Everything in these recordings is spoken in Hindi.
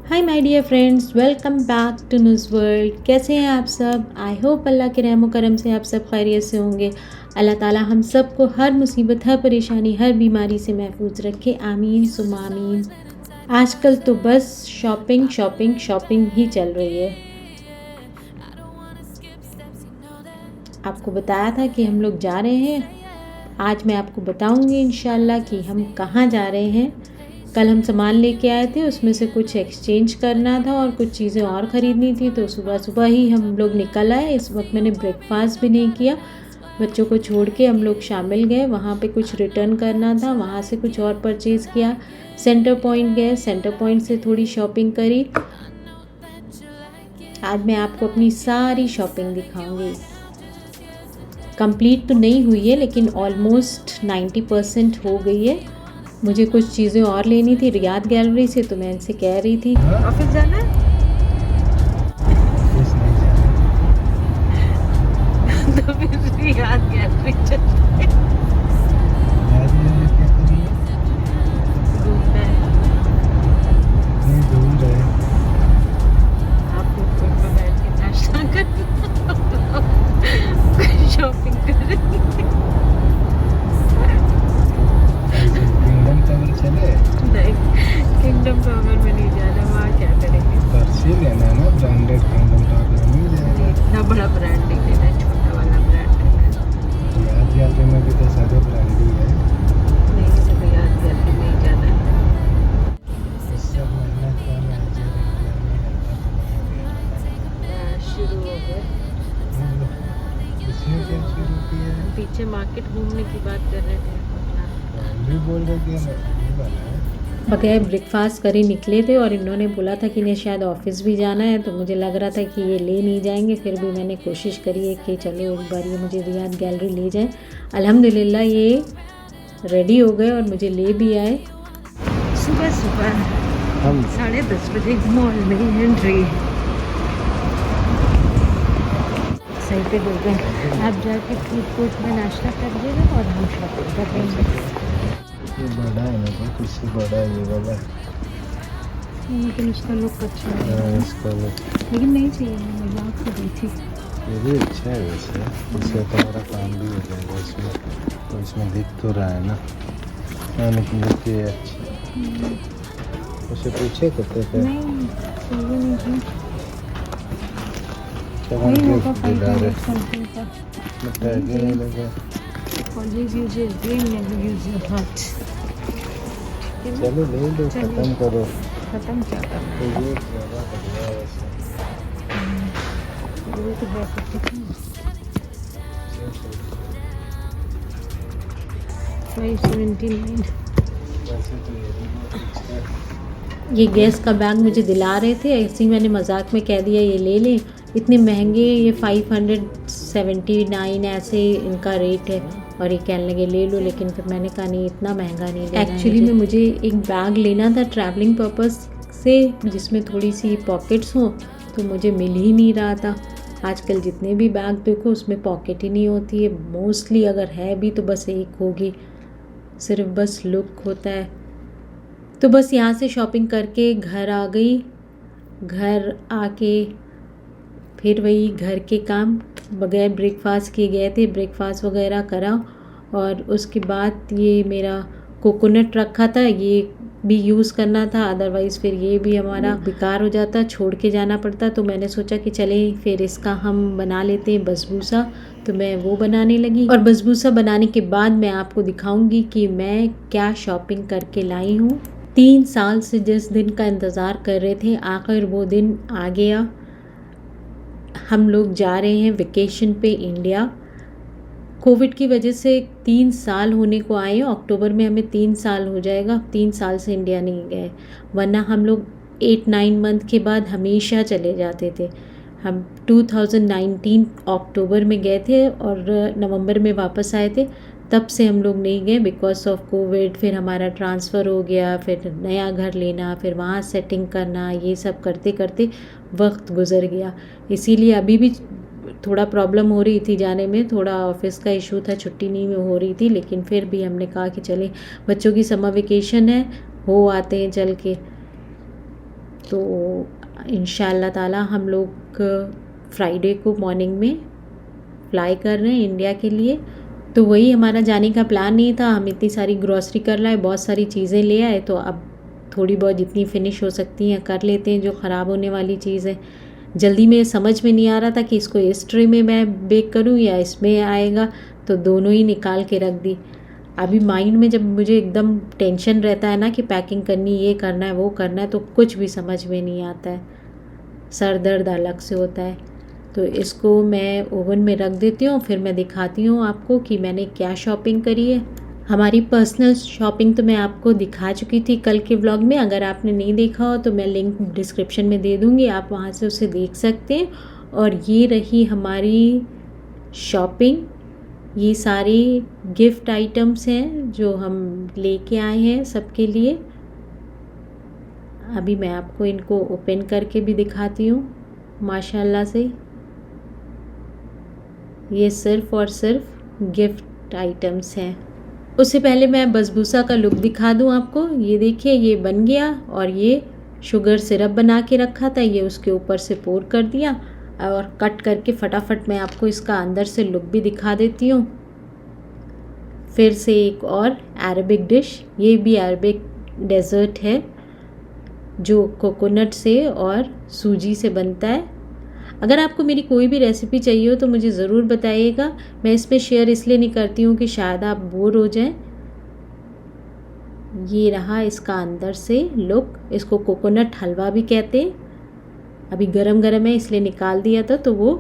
Hi my dear friends, welcome back to news world. कैसे हैं आप सब? आई होप अल्लाह के रहम करम से आप सब खैरियत से होंगे। अल्लाह ताला हम सब को हर मुसीबत, हर परेशानी, हर बीमारी से महफूज रखे। आमीन सुम्मा आमीन। आजकल तो बस शॉपिंग शॉपिंग शॉपिंग ही चल रही है। आपको बताया था कि हम लोग जा रहे हैं। आज मैं आपको बताऊंगी इंशाल्लाह कि हम कहाँ जा रहे हैं। कल हम सामान लेके आए थे, उसमें से कुछ एक्सचेंज करना था और कुछ चीज़ें और ख़रीदनी थी, तो सुबह सुबह ही हम लोग निकल आए। इस वक्त मैंने ब्रेकफास्ट भी नहीं किया। बच्चों को छोड़ के हम लोग शामिल गए। वहाँ पे कुछ रिटर्न करना था, वहाँ से कुछ और परचेज़ किया। सेंटर पॉइंट गए, सेंटर पॉइंट से थोड़ी शॉपिंग करी। आज मैं आपको अपनी सारी शॉपिंग दिखाऊंगी। कंप्लीट तो नहीं हुई है, लेकिन ऑलमोस्ट 90% हो गई है। मुझे कुछ चीज़ें और लेनी थी रियाद गैलरी से, तो मैं इनसे कह रही थी ऑफिस जाना है। तो फिर रियाद गैलरी चलते हैं। आप ऊपर पे बैठ के नाश्ता करना, शॉपिंग करेंगे। नहीं, किंगडम टावर में नहीं जाना। वहाँ क्या करेंगे? लेना है ना, ब्रांडेड किंगडम टावर में नहीं जाएगा। इतना बड़ा ब्रांड नहीं लेना है, छोटा वाला ब्रांड लेना है। रियाद गैलरी में भी तो सारे ब्रांड ही है। नहीं, मुझे रियाद गैलरी में ही जाना है। सब मेहनत का मैनेजर शुरू हो गए। इसने क्या शुरू किया है? पीछे मार्केट घूमने की बात कर रहे थे। भी बोल रहे कि नहीं बना है। बगैर ब्रेकफास्ट करे निकले थे और इन्होंने बोला था कि इन्हें शायद ऑफिस भी जाना है, तो मुझे लग रहा था कि ये ले नहीं जाएंगे। फिर भी मैंने कोशिश करी है कि चलो एक बार ये मुझे रियाद गैलरी ले जाए। अल्हम्दुलिल्लाह ये रेडी हो गए और मुझे ले भी आए। सुबह सुबह हम 10:30 बजे मॉल में एंट्री। सही पे हो गए। आप जाके फूड कोर्ट में नाश्ता कर दीजिएगा और हम शॉपिंग कर देंगे। ये बड़ा है ना, तो इससे बड़ा है ये वाला। लेकिन उसका लुक अच्छा है। हाँ, इसका look लेकिन नहीं चाहिए, मैं मजाक कर रही थी। ये भी अच्छा है वैसे। इससे तुम्हारा काम भी हो जाएगा इसमें। तो इसमें दिख तो रहा है ना। हाँ, लेकिन देखिए अच्छा। उसे पूछे कितने पे? नहीं, चाहिए नहीं थी। चलो नहीं हम होगा गिफ्ट दिला रहे। 500 समथिंग का। टैग ही नहीं लगा। Always use your brain, never use your heart। चलो ले लो, चलिए। खत्म करो। खत्म क्या करना तो है? ये ज़्यादा बढ़िया है वैसे। वो तो बहुत अच्छी थी। 579। वैसे तो ये भी बहुत अच्छा है। ये गैस का बैग मुझे दिला रहे थे, ऐसे ही मैंने मजाक में कह दिया ये ले लें। इतने महंगे, ये 579 ऐसे इनका रेट है, और ये कहने लगे ले लो। लेकिन फिर मैंने कहा नहीं, इतना महंगा नहीं लेना। एक्चुअली में मुझे एक बैग लेना था ट्रैवलिंग पर्पस से, जिसमें थोड़ी सी पॉकेट्स हों, तो मुझे मिल ही नहीं रहा था। आजकल जितने भी बैग देखो उसमें पॉकेट ही नहीं होती है। मोस्टली अगर है भी तो बस एक होगी, सिर्फ बस लुक होता है। तो बस यहाँ से शॉपिंग करके घर आ गई। घर आके फिर वही घर के काम, बगैर ब्रेकफास्ट किए गए थे, ब्रेकफास्ट वगैरह करा। और उसके बाद ये मेरा कोकोनट रखा था, ये भी यूज़ करना था, अदरवाइज़ फिर ये भी हमारा बेकार हो जाता, छोड़ के जाना पड़ता। तो मैंने सोचा कि चले फिर इसका हम बना लेते हैं बसबूसा। तो मैं वो बनाने लगी, और बसबूसा बनाने के बाद मैं आपको दिखाऊंगी कि मैं क्या शॉपिंग करके लाई हूँ। 3 साल से जिस दिन का इंतज़ार कर रहे थे, आखिर वो दिन आ गया। हम लोग जा रहे हैं वेकेशन पे इंडिया। कोविड की वजह से 3 साल होने को आए। अक्टूबर में हमें 3 साल हो जाएगा। 3 साल से इंडिया नहीं गए, वरना हम लोग 8-9 मंथ के बाद हमेशा चले जाते थे। हम 2019 अक्टूबर में गए थे और नवंबर में वापस आए थे। तब से हम लोग नहीं गए बिकॉज ऑफ कोविड। फिर हमारा ट्रांसफ़र हो गया, फिर नया घर लेना, फिर वहाँ सेटिंग करना, ये सब करते करते वक्त गुजर गया। इसीलिए अभी भी थोड़ा प्रॉब्लम हो रही थी जाने में, थोड़ा ऑफिस का इशू था, छुट्टी नहीं हो रही थी। लेकिन फिर भी हमने कहा कि चले, बच्चों की समर वेकेशन है, हो आते हैं चल के। तो इंशाल्लाह ताला हम लोग फ्राइडे को मॉर्निंग में फ्लाई कर रहे हैं इंडिया के लिए। तो वही हमारा जाने का प्लान नहीं था। हम इतनी सारी ग्रॉसरी कर लाए, बहुत सारी चीज़ें ले आए, तो अब थोड़ी बहुत जितनी फिनिश हो सकती हैं कर लेते हैं, जो ख़राब होने वाली चीज़ है। जल्दी में समझ में नहीं आ रहा था कि इसको इस ट्रे में मैं बेक करूं या इसमें आएगा, तो दोनों ही निकाल के रख दी। अभी माइंड में जब मुझे एकदम टेंशन रहता है ना कि पैकिंग करनी, ये करना है, वो करना है, तो कुछ भी समझ में नहीं आता है, सर दर्द अलग से होता है। तो इसको मैं ओवन में रख देती हूँ, फिर मैं दिखाती हूँ आपको कि मैंने क्या शॉपिंग करी है। हमारी पर्सनल शॉपिंग तो मैं आपको दिखा चुकी थी कल के व्लॉग में। अगर आपने नहीं देखा हो तो मैं लिंक डिस्क्रिप्शन में दे दूँगी, आप वहाँ से उसे देख सकते हैं। और ये रही हमारी शॉपिंग। ये सारी गिफ्ट आइटम्स हैं जो हम लेके आए हैं सबके लिए। अभी मैं आपको इनको ओपन करके भी दिखाती हूँ। माशाल्लाह से ये सिर्फ़ और सिर्फ गिफ्ट आइटम्स हैं। उससे पहले मैं बसबूसा का लुक दिखा दूं आपको। ये देखिए, ये बन गया, और ये शुगर सिरप बना के रखा था, ये उसके ऊपर से पोर कर दिया। और कट करके फटाफट मैं आपको इसका अंदर से लुक भी दिखा देती हूँ। फिर से एक और अरबिक डिश, ये भी अरबिक डेज़र्ट है जो कोकोनट से और सूजी से बनता है। अगर आपको मेरी कोई भी रेसिपी चाहिए हो तो मुझे ज़रूर बताइएगा। मैं इसमें शेयर इसलिए नहीं करती हूँ कि शायद आप बोर हो जाएं। ये रहा इसका अंदर से लुक। इसको कोकोनट हलवा भी कहते हैं। अभी गरम गरम है इसलिए निकाल दिया था तो वो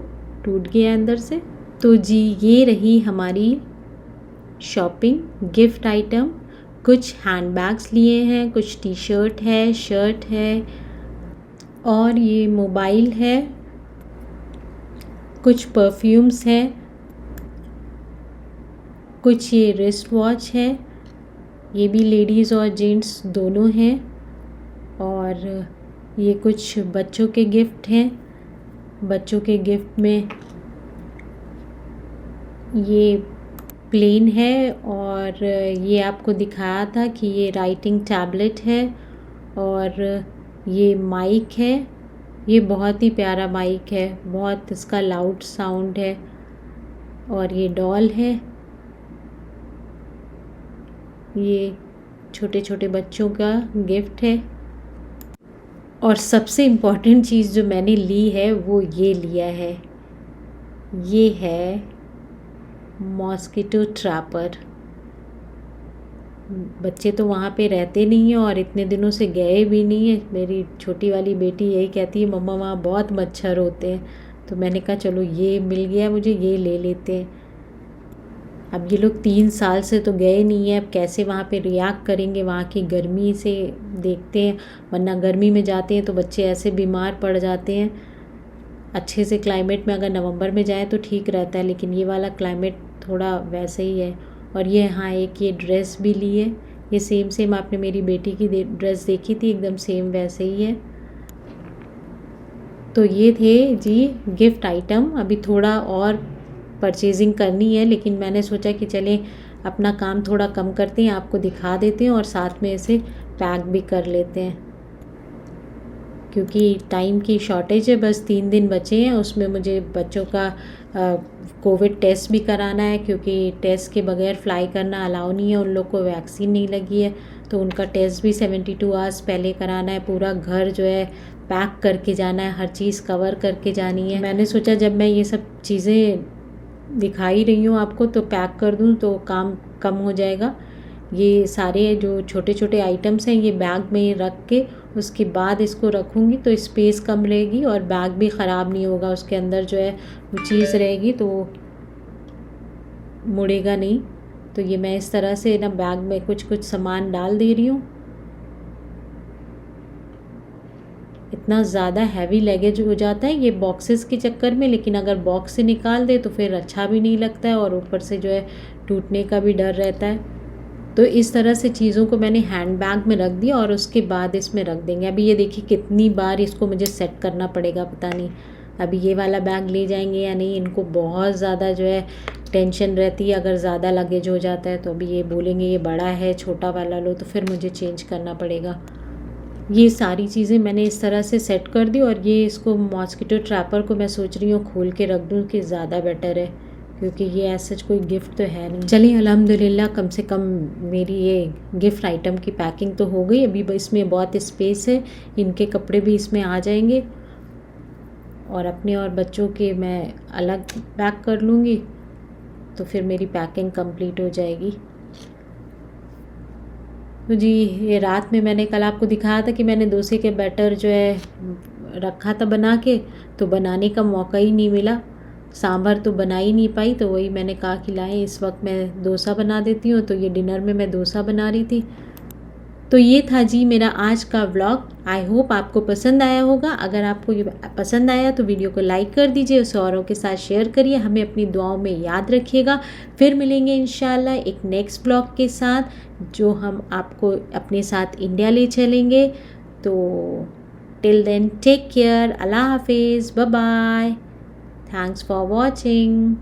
टूट गया अंदर से। तो जी, ये रही हमारी शॉपिंग, गिफ्ट आइटम। कुछ हैंड बैग्स लिए हैं, कुछ टी शर्ट है, शर्ट है, और ये मोबाइल है, कुछ परफ्यूम्स हैं, कुछ ये रिस्ट वॉच है, ये भी लेडीज़ और जेंट्स दोनों हैं, और ये कुछ बच्चों के गिफ्ट हैं। बच्चों के गिफ्ट में ये प्लेन है, और ये आपको दिखाया था कि ये राइटिंग टैबलेट है, और ये माइक है। ये बहुत ही प्यारा माइक है, बहुत इसका लाउड साउंड है। और ये डॉल है, ये छोटे छोटे बच्चों का गिफ्ट है। और सबसे इम्पॉर्टेंट चीज़ जो मैंने ली है वो ये लिया है, ये है मॉस्किटो ट्रैपर। बच्चे तो वहाँ पे रहते नहीं हैं और इतने दिनों से गए भी नहीं है। मेरी छोटी वाली बेटी यही कहती है, मम्मा वहाँ बहुत मच्छर होते हैं। तो मैंने कहा चलो ये मिल गया मुझे, ये ले लेते हैं। अब ये लोग 3 साल से तो गए नहीं हैं, अब कैसे वहाँ पे रिएक्ट करेंगे वहाँ की गर्मी से, देखते हैं। वरना गर्मी में जाते हैं तो बच्चे ऐसे बीमार पड़ जाते हैं। अच्छे से क्लाइमेट में अगर नवंबर में जाएँ तो ठीक रहता है, लेकिन ये वाला क्लाइमेट थोड़ा वैसे ही है। और ये हाँ, एक ये ड्रेस भी ली है, ये सेम आपने मेरी बेटी की ड्रेस देखी थी, एकदम सेम वैसे ही है। तो ये थे जी गिफ्ट आइटम। अभी थोड़ा और परचेजिंग करनी है, लेकिन मैंने सोचा कि चलें अपना काम थोड़ा कम करते हैं, आपको दिखा देते हैं और साथ में इसे पैक भी कर लेते हैं, क्योंकि टाइम की शॉर्टेज है। बस 3 दिन बचे हैं, उसमें मुझे बच्चों का कोविड टेस्ट भी कराना है, क्योंकि टेस्ट के बगैर फ़्लाई करना अलाउ नहीं है। उन लोग को वैक्सीन नहीं लगी है, तो उनका टेस्ट भी 72 आवर्स पहले कराना है। पूरा घर जो है पैक करके जाना है, हर चीज़ कवर करके जानी है। मैंने सोचा जब मैं ये सब चीज़ें दिखाई रही हूँ आपको तो पैक कर दूँ तो काम कम हो जाएगा। ये सारे जो छोटे छोटे आइटम्स हैं ये बैग में रख के उसके बाद इसको रखूँगी तो स्पेस कम रहेगी और बैग भी ख़राब नहीं होगा। उसके अंदर जो है वो चीज़ रहेगी तो मुड़ेगा नहीं। तो ये मैं इस तरह से ना बैग में कुछ कुछ सामान डाल दे रही हूँ। इतना ज़्यादा हैवी लगेज हो जाता है ये बॉक्सेस के चक्कर में, लेकिन अगर बॉक्स से निकाल दे तो फिर अच्छा भी नहीं लगता है और ऊपर से जो है टूटने का भी डर रहता है। तो इस तरह से चीज़ों को मैंने हैंड बैग में रख दिया और उसके बाद इसमें रख देंगे। अभी ये देखिए कितनी बार इसको मुझे सेट करना पड़ेगा, पता नहीं अभी ये वाला बैग ले जाएंगे या नहीं। इनको बहुत ज़्यादा जो है टेंशन रहती है अगर ज़्यादा लगेज हो जाता है तो। अभी ये बोलेंगे ये बड़ा है, छोटा वाला लो, तो फिर मुझे चेंज करना पड़ेगा। ये सारी चीज़ें मैंने इस तरह से सेट कर दी और ये इसको मॉस्किटो ट्रैपर को मैं सोच रही हूँ खोल के रख दूँ कि ज़्यादा बेटर है, क्योंकि ये ऐसा कोई गिफ्ट तो है नहीं। चलिए अल्हम्दुलिल्लाह कम से कम मेरी ये गिफ्ट आइटम की पैकिंग तो हो गई। अभी इसमें बहुत स्पेस है, इनके कपड़े भी इसमें आ जाएंगे और अपने और बच्चों के मैं अलग पैक कर लूँगी, तो फिर मेरी पैकिंग कंप्लीट हो जाएगी। तो जी ये रात में मैंने कल आपको दिखाया था कि मैंने डोसे के बैटर जो है रखा था बना के, तो बनाने का मौका ही नहीं मिला, सांभर तो बना ही नहीं पाई। तो वही मैंने कहा कि लाएं इस वक्त मैं डोसा बना देती हूँ। तो ये डिनर में मैं डोसा बना रही थी। तो ये था जी मेरा आज का व्लॉग। आई होप आपको पसंद आया होगा। अगर आपको ये पसंद आया तो वीडियो को लाइक कर दीजिए, उसे औरों के साथ शेयर करिए, हमें अपनी दुआओं में याद रखिएगा। फिर मिलेंगे इंशाल्लाह एक नेक्स्ट व्लॉग के साथ, जो हम आपको अपने साथ इंडिया ले चलेंगे। तो टिल देन टेक केयर, अल्लाह हाफिज़, bye bye, thanks for watching.